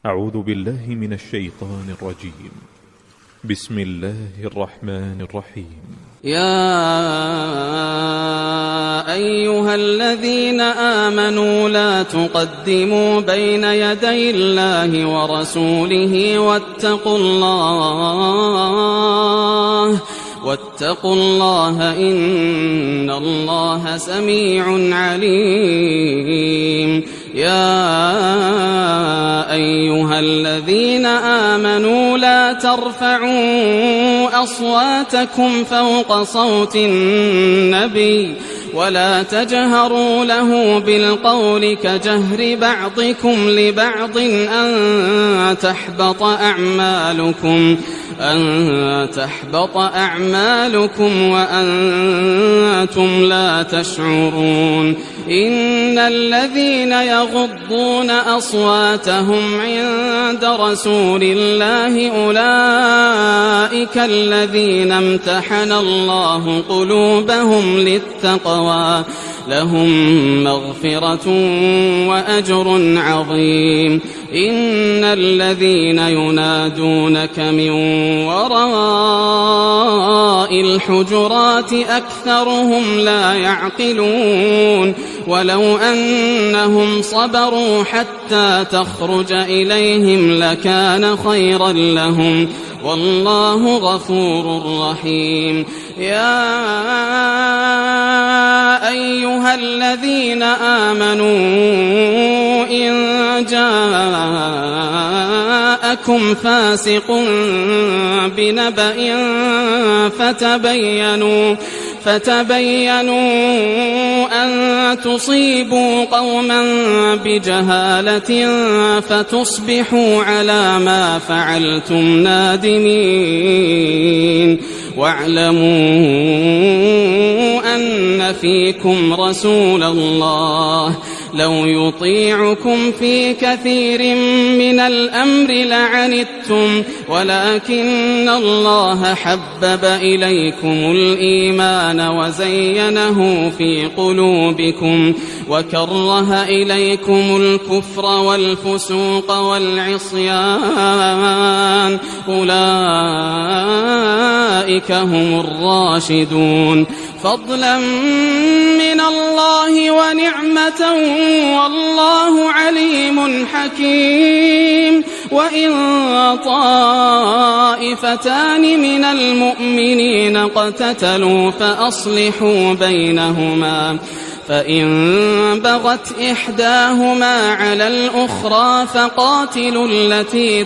أعوذ بالله من الشيطان الرجيم. بسم الله الرحمن الرحيم. يا أيها الذين آمنوا لا تقدموا بين يدي الله ورسوله واتقوا الله إن الله سميع عليم. يا أيها الذين آمنوا لا ترفعوا أصواتكم فوق صوت النبي ولا تجهروا له بالقول كجهر بعضكم لبعض أن تحبط أعمالكم وأنتم لا تشعرون. إن الذين يغضون أصواتهم عند رسول الله أولئك الذين امتحن الله قلوبهم للتقوى لهم مغفرة وأجر عظيم. إن الذين ينادونك من وراء الحجرات أكثرهم لا يعقلون. ولو أنهم صبروا حتى تخرج إليهم لكان خيرا لهم والله غفور رحيم. يا أيها الذين آمنوا إن جاءكم فاسق بنبأ فتبينوا أن تصيبوا قوما بجهالة فتصبحوا على ما فعلتم نادمين. واعلموا أن فيكم رسول الله لو يطيعكم في كثير من الأمر لعنتم ولكن الله حبب إليكم الإيمان وزينه في قلوبكم وكره إليكم الكفر والفسوق والعصيان أولئك هم الراشدون فضلا من الله ونعمة والله عليم حكيم. وإن طائفتان من المؤمنين اقتتلوا فأصلحوا بينهما فإن بغت إحداهما على الأخرى فقاتلوا التي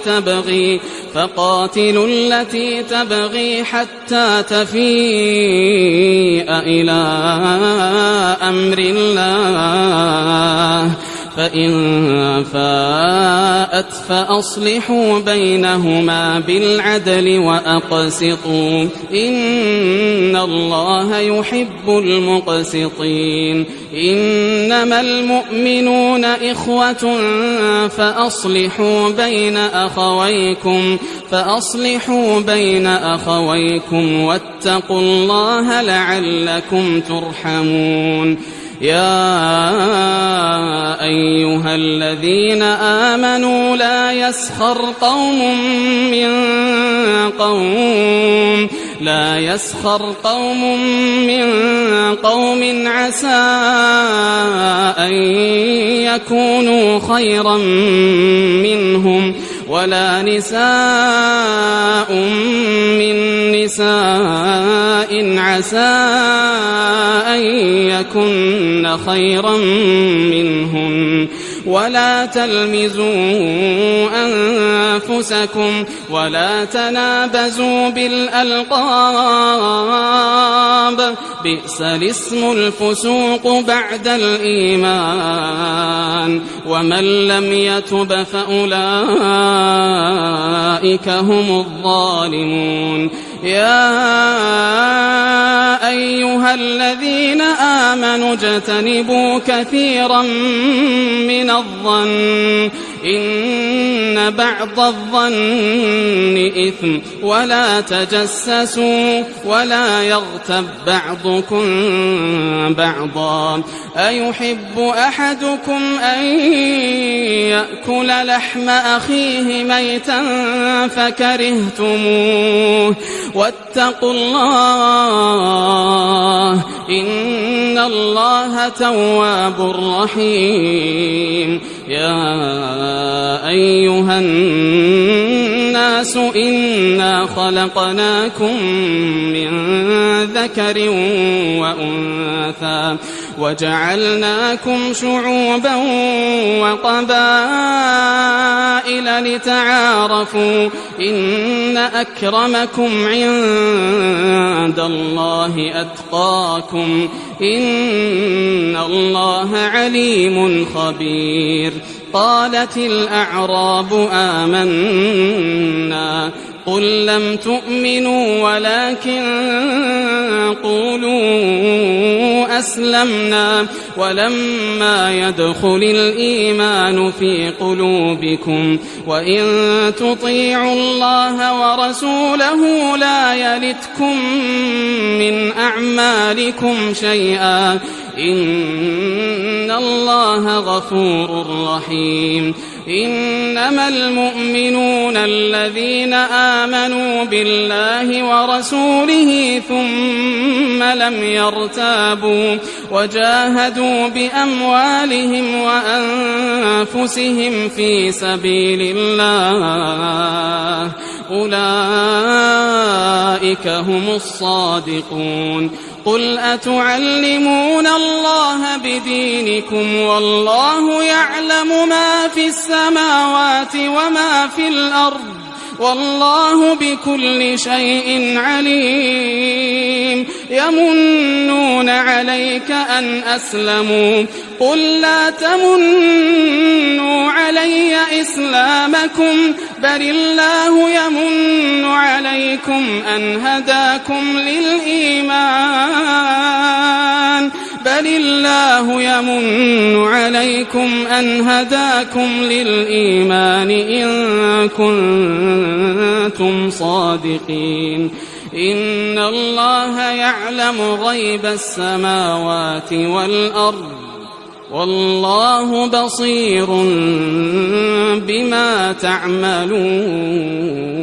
تبغي حتى تفيء إلى أمر الله فإن فاءت فأصلحوا بينهما بالعدل وأقسطوا إن الله يحب المقسطين. إنما المؤمنون إخوة فأصلحوا بين أخويكم واتقوا الله لعلكم ترحمون. يا أيها الذين آمنوا لا يسخر قوم من قوم عسى أن يكونوا خيرا منهم ولا نساء من نساء عسى أن يكن خيرا منهم ولا تلمزوا أنفسكم ولا تنابزوا بالألقاب بئس الاسم الفسوق بعد الإيمان ومن لم يتب فأولئك هم الظالمون. يا أيها الذين آمنوا اجتنبوا كثيرا من الظن إن بعض الظن إثم ولا تجسسوا ولا يغتب بعضكم بعضا أيحب أحدكم أن يأكل لحم أخيه ميتا فكرهتموه واتقوا الله إن الله تواب رحيم يا أيها الناس إنا خلقناكم من ذكر وأنثى وجعلناكم شعوبا وقبائل لتعارفوا إن أكرمكم عند الله أتقاكم إن الله عليم خبير قالت الأعراب آمنا قل لم تؤمنوا ولكن قولوا أسلمنا ولما يدخل الإيمان في قلوبكم وإن تطيعوا الله ورسوله لا يلتكم من أعمالكم شيئا إن الله غفور رحيم إنما المؤمنون الذين آمنوا بالله ورسوله ثم لم يرتابوا وجاهدوا بأموالهم وأنفسهم في سبيل الله أولئك هم الصادقون قل أتعلمون الله بدينكم والله يعلم ما في السماوات وما في الأرض والله بكل شيء عليم يمنون عليك أن أسلموا قل لا تمنوا علي إسلامكم بل الله يمن عليكم أن هداكم للإيمان بل الله يمن عليكم أن هداكم للإيمان إن كنتم صادقين إن الله يعلم غيب السماوات والأرض والله بصير بما تعملون